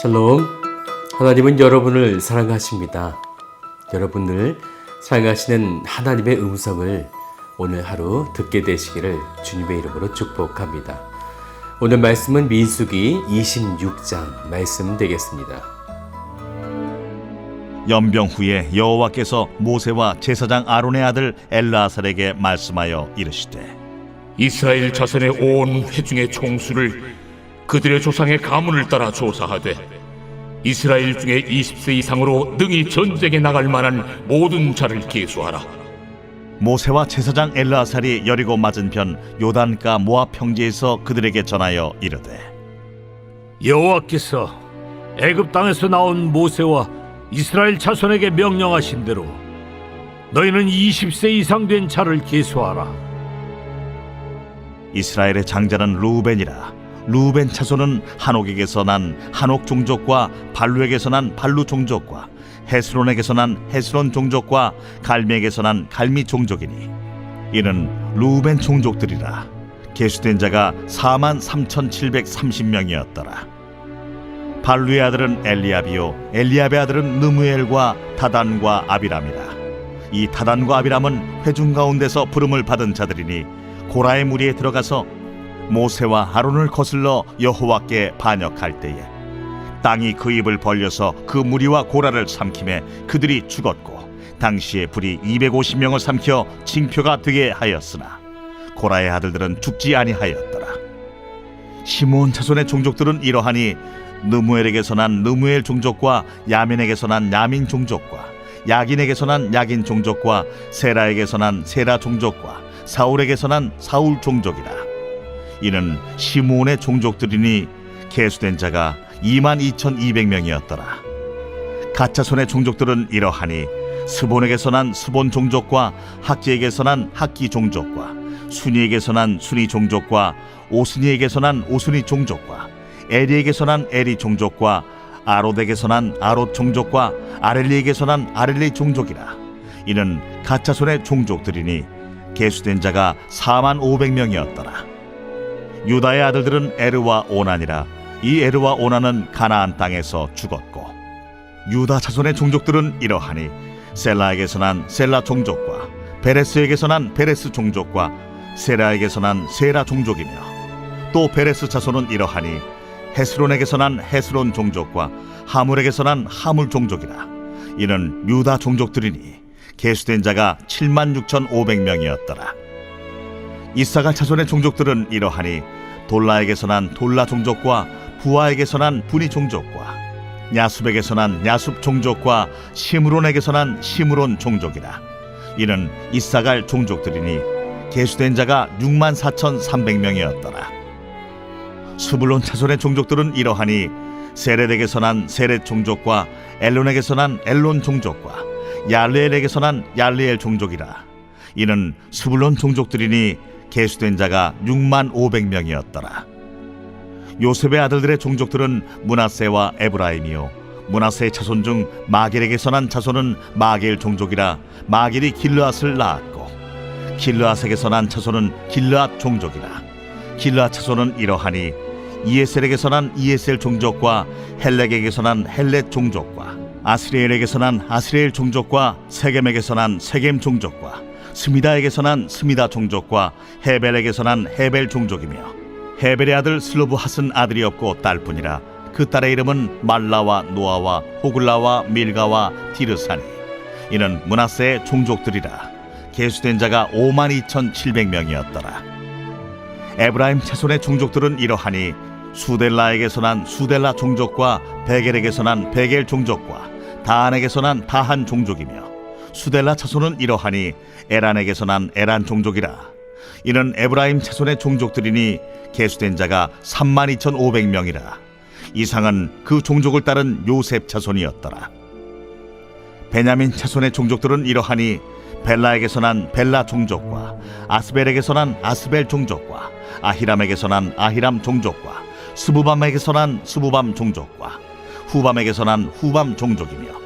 샬롬. 하나님은 여러분을 사랑하십니다. 여러분을 사랑하시는 하나님의 음성을 오늘 하루 듣게 되시기를 주님의 이름으로 축복합니다. 오늘 말씀은 민수기 26장 말씀 되겠습니다. 연병 후에 여호와께서 모세와 제사장 아론의 아들 엘르아살에게 말씀하여 이르시되, 이스라엘 자손의 온 회중의 총수를 그들의 조상의 가문을 따라 조사하되 이스라엘 중에 20세 이상으로 능히 전쟁에 나갈 만한 모든 자를 계수하라. 모세와 제사장 엘르아살이 여리고 맞은편 요단가 모압 평지에서 그들에게 전하여 이르되, 여호와께서 애굽 땅에서 나온 모세와 이스라엘 자손에게 명령하신 대로 너희는 20세 이상 된 자를 계수하라. 이스라엘의 장자는 루벤이라. 루벤 자손은 한옥에게서 난 한옥 종족과 발루에게서 난 발루 종족과 헤스론에게서 난 헤스론 종족과 갈미에게서 난 갈미 종족이니 이는 루벤 종족들이라. 계수된 자가 43,730명이었더라. 발루의 아들은 엘리압이요 엘리압의 아들은 느무엘과 다단과 아비람이라. 이 다단과 아비람은 회중 가운데서 부름을 받은 자들이니 고라의 무리에 들어가서 모세와 아론을 거슬러 여호와께 반역할 때에 땅이 그 입을 벌려서 그 무리와 고라를 삼키매 그들이 죽었고, 당시에 불이 250명을 삼켜 징표가 되게 하였으나 고라의 아들들은 죽지 아니하였더라. 시므온 자손의 종족들은 이러하니 느무엘에게서 난 느무엘 종족과 야민에게서 난 야민 종족과 야긴에게서 난 야긴 종족과 세라에게서 난 세라 종족과 사울에게서 난 사울 종족이라. 이는 시므온의 종족들이니 계수된 자가 22,200명이었더라. 갓자손의 종족들은 이러하니 스본에게서 난 스본 종족과 학기에게서 난 학기 종족과 순이에게서 난 순이 종족과 오스니에게서 난 오스니 종족과 에리에게서 난 에리 종족과 아롯에게서 난 아롯 종족과 아렐리에게서 난 아렐리 종족이라. 이는 갓자손의 종족들이니 계수된 자가 45,000명이었더라. 유다의 아들들은 에르와 오난이라. 이 에르와 오난은 가나안 땅에서 죽었고, 유다 자손의 종족들은 이러하니 셀라에게서 난 셀라 종족과 베레스에게서 난 베레스 종족과 세라에게서 난 세라 종족이며, 또 베레스 자손은 이러하니 헤스론에게서 난 헤스론 종족과 하물에게서 난 하물 종족이라. 이는 유다 종족들이니 계수된 자가 76,500명이었더라. 이사갈 자손의 종족들은 이러하니 돌라에게서 난 돌라 종족과 부하에게서 난 부니 종족과 야숲에게서 난 야숲 종족과 시므론에게서 난 시므론 종족이라. 이는 이사갈 종족들이니 계수된 자가 64,300명이었더라. 스불론 자손의 종족들은 이러하니 세렛에게서 난 세렛 종족과 엘론에게서 난 엘론 종족과 얄레엘에게서 난 얄레엘 종족이라. 이는 스불론 종족들이니 계수된 자가 65,000명이었더라. 요셉의 아들들의 종족들은 므낫세와 에브라임이요 므낫세의 자손 중 마길에게서 난 자손은 마길 종족이라. 마길이 길르앗을 낳았고, 길르앗에게서 난 자손은 길르앗 종족이라. 길르앗 자손은 이러하니 이에셀에게서 난 이에셀 종족과 헬렉에게서 난 헬렉 종족과 아스리엘에게서 난 아스리엘 종족과 세겜에게서 난 세겜 종족과 스미다에게서 난 스미다 종족과 헤벨에게서 난 헤벨 종족이며, 헤벨의 아들 슬로브핫은 아들이 없고 딸뿐이라. 그 딸의 이름은 말라와 노아와 호글라와 밀가와 디르사니. 이는 므낫세의 종족들이라. 계수된 자가 52,700명이었더라. 에브라임 자손의 종족들은 이러하니 수델라에게서 난 수델라 종족과 베겔에게서 난 베겔 종족과 다한에게서 난 다한 종족이며, 수델라 자손은 이러하니 에란에게서 난 에란 종족이라. 이는 에브라임 자손의 종족들이니 계수된 자가 32,500명이라. 이상은 그 종족을 따른 요셉 자손이었더라. 베냐민 자손의 종족들은 이러하니 벨라에게서 난 벨라 종족과 아스벨에게서 난 아스벨 종족과 아히람에게서 난 아히람 종족과 스부밤에게서 난 스부밤 종족과 후밤에게서 난 후밤 종족이며,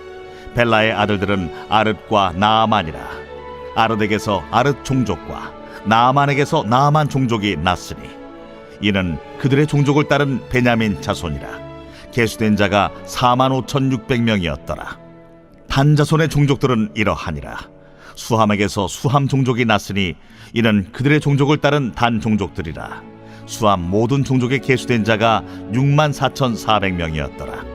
벨라의 아들들은 아릇과 나아만이라. 아릇에게서 아릇 종족과 나아만에게서 나아만 종족이 났으니 이는 그들의 종족을 따른 베냐민 자손이라. 계수된 자가 45,600명이었더라. 단 자손의 종족들은 이러하니라. 수함에게서 수함 종족이 났으니 이는 그들의 종족을 따른 단 종족들이라. 수함 모든 종족에 계수된 자가 64,400명이었더라.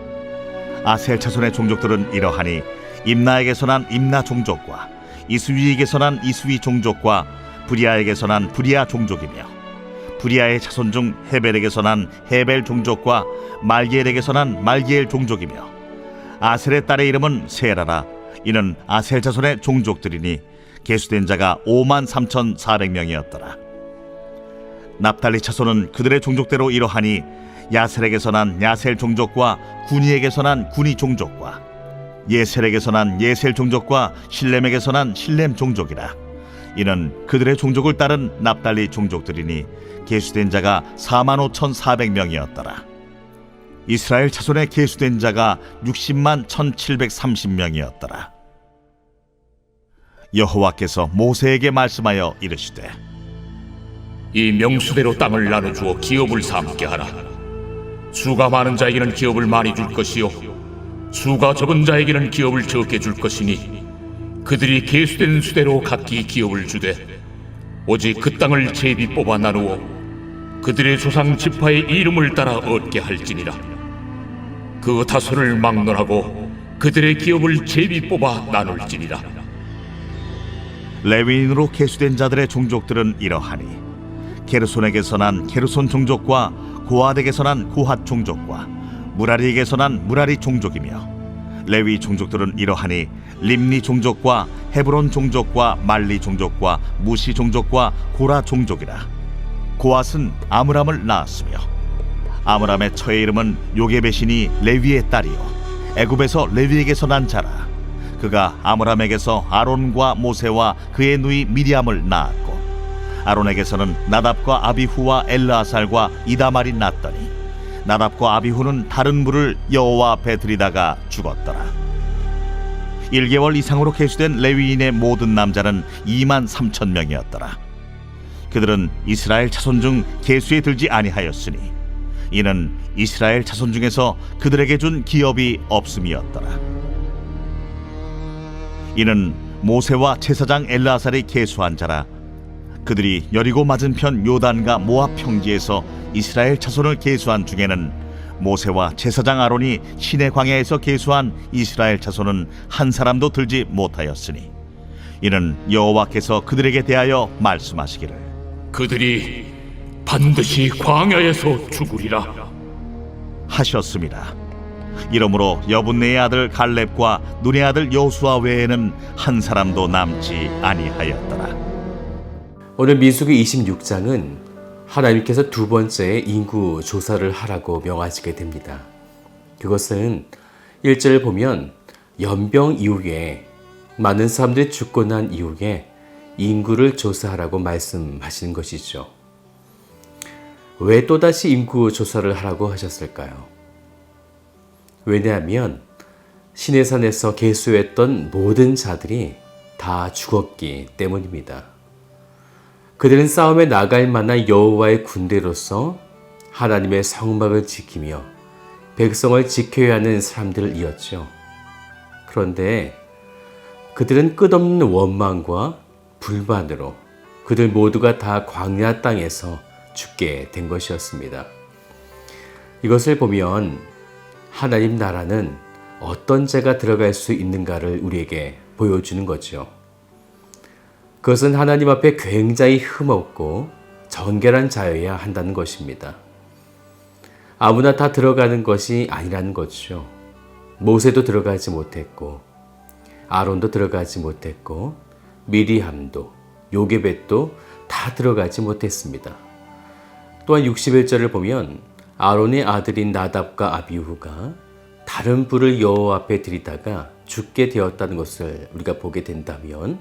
아셀 자손의 종족들은 이러하니 임나에게서 난 임나 종족과 이스위에게서 난 이스위 종족과 브리아에게서 난 브리아 종족이며 브리아의 자손 중 헤벨에게서 난 헤벨 종족과 말기엘에게서 난 말기엘 종족이며 아셀의 딸의 이름은 세라라. 이는 아셀 자손의 종족들이니 계수된 자가 53,400명이었더라. 납달리 자손은 그들의 종족대로 이러하니 야셀에게서 난 야셀 종족과 구니에게서 난 구니 종족과 예셀에게서 난 예셀 종족과 실렘에게서 난 실렘 종족이라. 이는 그들의 종족을 따른 납달리 종족들이니 계수된 자가 45,400명이었더라. 이스라엘 자손에 계수된 자가 601,730명이었더라. 여호와께서 모세에게 말씀하여 이르시되 이 명수대로 땅을 나눠주어 기업을 삼게 하라. 수가 많은 자에게는 기업을 많이 줄 것이요 수가 적은 자에게는 기업을 적게 줄 것이니 그들이 계수된 수대로 각기 기업을 주되 오직 그 땅을 제비 뽑아 나누어 그들의 조상 지파의 이름을 따라 얻게 할지니라. 그 다손을 막론하고 그들의 기업을 제비 뽑아 나눌지니라. 레위인으로 계수된 자들의 종족들은 이러하니 게르손에게서 난 게르손 종족과 고핫에게서 난 고핫 종족과 무라리에게서 난 무라리 종족이며 레위 종족들은 이러하니 림니 종족과 헤브론 종족과 말리 종족과 무시 종족과 고라 종족이라. 고핫은 아므람을 낳았으며 아므람의 처의 이름은 요게벳이니 레위의 딸이요 애굽에서 레위에게서 난 자라. 그가 아므람에게서 아론과 모세와 그의 누이 미리암을 낳았고 아론에게서는 나답과 아비후와 엘르아살과 이다말이 낳았더니 나답과 아비후는 다른 불을 여호와 앞에 들이다가 죽었더라. 1개월 이상으로 계수된 레위인의 모든 남자는 23,000명이었더라. 그들은 이스라엘 자손 중 계수에 들지 아니하였으니 이는 이스라엘 자손 중에서 그들에게 준 기업이 없음이었더라. 이는 모세와 제사장 엘르아살이 계수한 자라. 그들이 여리고 맞은편 요단과 모압 평지에서 이스라엘 자손을 계수한 중에는 모세와 제사장 아론이 시내 광야에서 계수한 이스라엘 자손은 한 사람도 들지 못하였으니 이는 여호와께서 그들에게 대하여 말씀하시기를 그들이 반드시 광야에서 죽으리라 하셨습니다. 이러므로 여분네의 아들 갈렙과 눈의 아들 여호수아 외에는 한 사람도 남지 아니하였더라. 오늘 민수기 26장은 하나님께서 두 번째 인구 조사를 하라고 명하시게 됩니다. 그것은 1절을 보면 연병 이후에 많은 사람들이 죽고 난 이후에 인구를 조사하라고 말씀하시는 것이죠. 왜 또다시 인구 조사를 하라고 하셨을까요? 왜냐하면 시내산에서 계수했던 모든 자들이 다 죽었기 때문입니다. 그들은 싸움에 나갈 만한 여호와의 군대로서 하나님의 성막을 지키며 백성을 지켜야 하는 사람들이었죠. 그런데 그들은 끝없는 원망과 불만으로 그들 모두가 다 광야 땅에서 죽게 된 것이었습니다. 이것을 보면 하나님 나라는 어떤 죄가 들어갈 수 있는가를 우리에게 보여주는 거죠. 그것은 하나님 앞에 굉장히 흠없고 정결한 자여야 한다는 것입니다. 아무나 다 들어가는 것이 아니라는 거죠. 모세도 들어가지 못했고 아론도 들어가지 못했고 미리함도 요게벳도 다 들어가지 못했습니다. 또한 61절을 보면 아론의 아들인 나답과 아비후가 다른 불을 여호와 앞에 들이다가 죽게 되었다는 것을 우리가 보게 된다면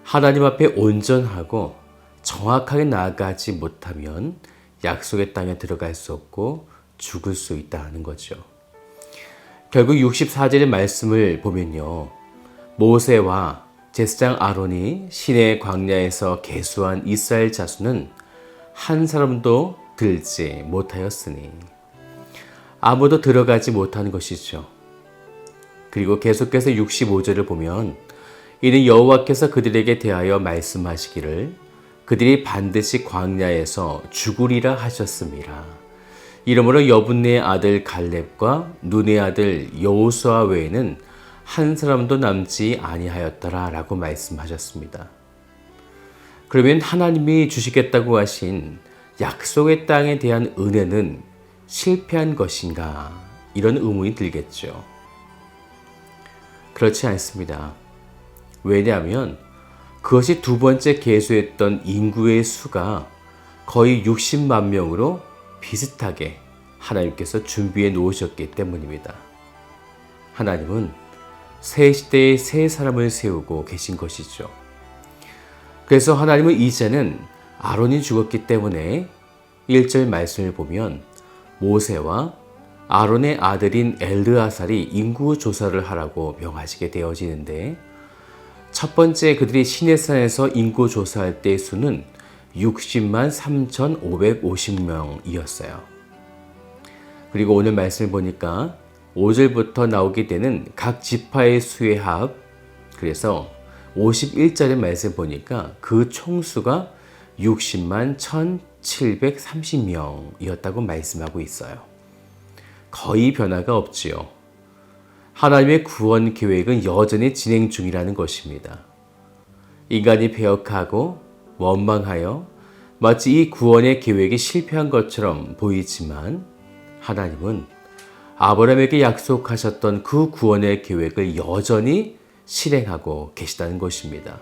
하나님 앞에 온전하고 정확하게 나아가지 못하면 약속의 땅에 들어갈 수 없고 죽을 수 있다는 거죠. 결국 64절의 말씀을 보면요. 모세와 제사장 아론이 시내 광야에서 계수한 이스라엘 자손은 한 사람도 들지 못하였으니 아무도 들어가지 못하는 것이죠. 그리고 계속해서 65절을 보면 이는 여호와께서 그들에게 대하여 말씀하시기를 그들이 반드시 광야에서 죽으리라 하셨습니다. 이러므로 여분네의 아들 갈렙과 눈의 아들 여호수아 외에는 한 사람도 남지 아니하였더라 라고 말씀하셨습니다. 그러면 하나님이 주시겠다고 하신 약속의 땅에 대한 은혜는 실패한 것인가? 이런 의문이 들겠죠. 그렇지 않습니다. 왜냐하면 그것이 두 번째 계수했던 인구의 수가 거의 60만 명으로 비슷하게 하나님께서 준비해 놓으셨기 때문입니다. 하나님은 새 시대에 새 사람을 세우고 계신 것이죠. 그래서 하나님은 이제는 아론이 죽었기 때문에 1절 말씀을 보면 모세와 아론의 아들인 엘르아살이 인구 조사를 하라고 명하시게 되어지는데 첫 번째 그들이 시내산에서 인구 조사할 때의 수는 60만 3,550명이었어요. 그리고 오늘 말씀을 보니까 5절부터 나오게 되는 각 지파의 수의 합, 그래서 51절의 말씀 보니까 그 총수가 60만 1,730명이었다고 말씀하고 있어요. 거의 변화가 없지요. 하나님의 구원 계획은 여전히 진행 중이라는 것입니다. 인간이 배역하고 원망하여 마치 이 구원의 계획이 실패한 것처럼 보이지만 하나님은 아브라함에게 약속하셨던 그 구원의 계획을 여전히 실행하고 계시다는 것입니다.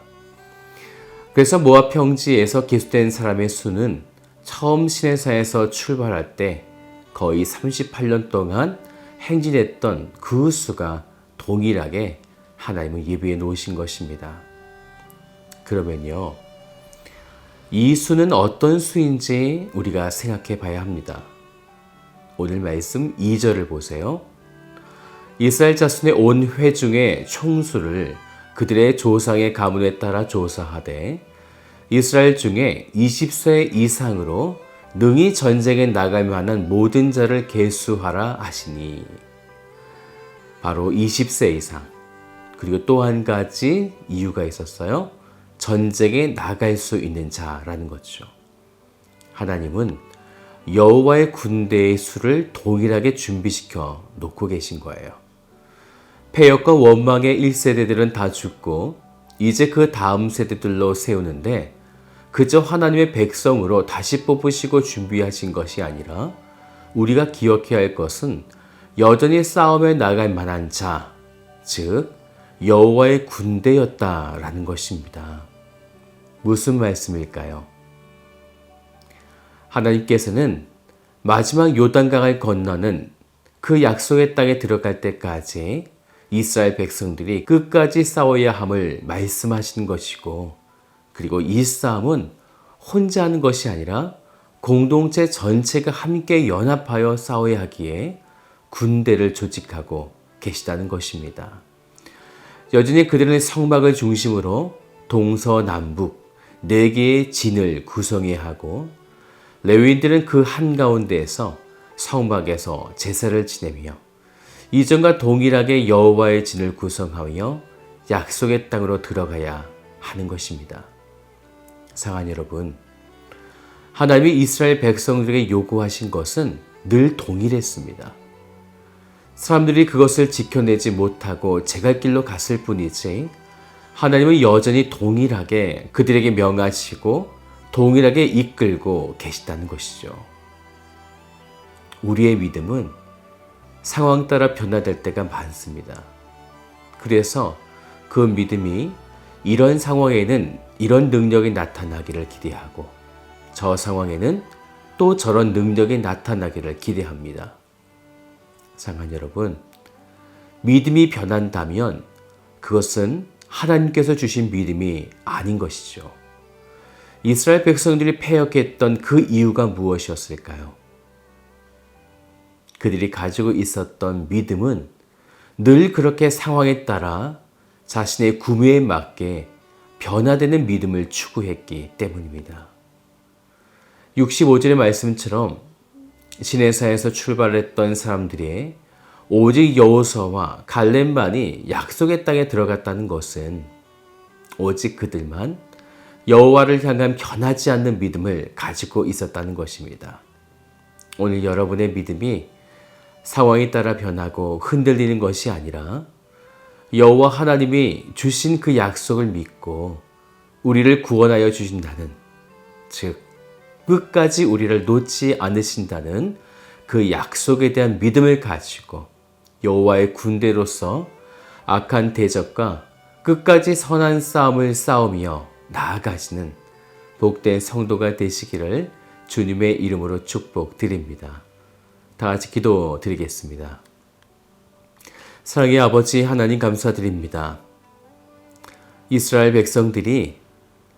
그래서 모압 평지에서 기수된 사람의 수는 처음 시내산에서 출발할 때 거의 38년 동안 행진했던 그 수가 동일하게 하나님은 예비해 놓으신 것입니다. 그러면요, 이 수는 어떤 수인지 우리가 생각해 봐야 합니다. 오늘 말씀 2절을 보세요. 이스라엘 자손의 온 회중의 총수를 그들의 조상의 가문에 따라 조사하되 이스라엘 중에 20세 이상으로 능히 전쟁에 나갈 만한 모든 자를 계수하라 하시니, 바로 20세 이상. 그리고 또 한 가지 이유가 있었어요. 전쟁에 나갈 수 있는 자라는 거죠. 하나님은 여호와의 군대의 수를 동일하게 준비시켜 놓고 계신 거예요. 패역과 원망의 1세대들은 다 죽고 이제 그 다음 세대들로 세우는데 그저 하나님의 백성으로 다시 뽑으시고 준비하신 것이 아니라 우리가 기억해야 할 것은 여전히 싸움에 나갈 만한 자, 즉 여호와의 군대였다라는 것입니다. 무슨 말씀일까요? 하나님께서는 마지막 요단강을 건너는 그 약속의 땅에 들어갈 때까지 이스라엘 백성들이 끝까지 싸워야 함을 말씀하신 것이고, 그리고 이 싸움은 혼자 하는 것이 아니라 공동체 전체가 함께 연합하여 싸워야 하기에 군대를 조직하고 계시다는 것입니다. 여전히 그들은 성막을 중심으로 동서남북 4개의 진을 구성해야 하고 레위인들은 그 한가운데에서 성막에서 제사를 지내며 이전과 동일하게 여호와의 진을 구성하며 약속의 땅으로 들어가야 하는 것입니다. 사랑하는 여러분, 하나님이 이스라엘 백성들에게 요구하신 것은 늘 동일했습니다. 사람들이 그것을 지켜내지 못하고 제갈 길로 갔을 뿐이지 하나님은 여전히 동일하게 그들에게 명하시고 동일하게 이끌고 계시다는 것이죠. 우리의 믿음은 상황 따라 변화될 때가 많습니다. 그래서 그 믿음이 이런 상황에는 이런 능력이 나타나기를 기대하고 저 상황에는 또 저런 능력이 나타나기를 기대합니다. 사랑하는 여러분, 믿음이 변한다면 그것은 하나님께서 주신 믿음이 아닌 것이죠. 이스라엘 백성들이 패역했던 그 이유가 무엇이었을까요? 그들이 가지고 있었던 믿음은 늘 그렇게 상황에 따라 자신의 구매에 맞게 변화되는 믿음을 추구했기 때문입니다. 65절의 말씀처럼 시내사에서 출발했던 사람들이 오직 여호수아와 갈렙만이 약속의 땅에 들어갔다는 것은 오직 그들만 여호와를 향한 변하지 않는 믿음을 가지고 있었다는 것입니다. 오늘 여러분의 믿음이 상황에 따라 변하고 흔들리는 것이 아니라 여호와 하나님이 주신 그 약속을 믿고 우리를 구원하여 주신다는, 즉 끝까지 우리를 놓지 않으신다는 그 약속에 대한 믿음을 가지고 여호와의 군대로서 악한 대적과 끝까지 선한 싸움을 싸우며 나아가시는 복된 성도가 되시기를 주님의 이름으로 축복드립니다. 다 같이 기도드리겠습니다. 사랑의 아버지 하나님, 감사드립니다. 이스라엘 백성들이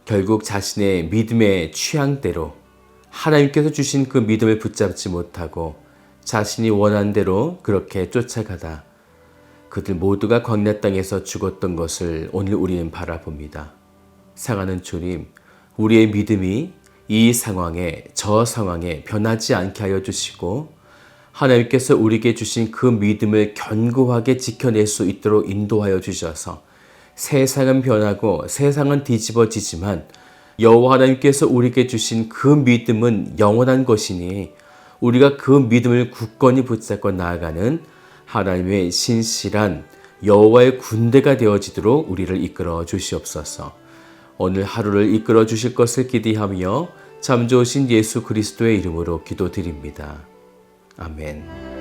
결국 자신의 믿음의 취향대로 하나님께서 주신 그 믿음을 붙잡지 못하고 자신이 원한 대로 그렇게 쫓아가다 그들 모두가 광야 땅에서 죽었던 것을 오늘 우리는 바라봅니다. 사랑하는 주님, 우리의 믿음이 이 상황에, 저 상황에 변하지 않게 하여 주시고 하나님께서 우리에게 주신 그 믿음을 견고하게 지켜낼 수 있도록 인도하여 주셔서 세상은 변하고 세상은 뒤집어지지만 여호와 하나님께서 우리에게 주신 그 믿음은 영원한 것이니 우리가 그 믿음을 굳건히 붙잡고 나아가는 하나님의 신실한 여호와의 군대가 되어지도록 우리를 이끌어 주시옵소서. 오늘 하루를 이끌어 주실 것을 기대하며 참 좋으신 예수 그리스도의 이름으로 기도드립니다. 아멘.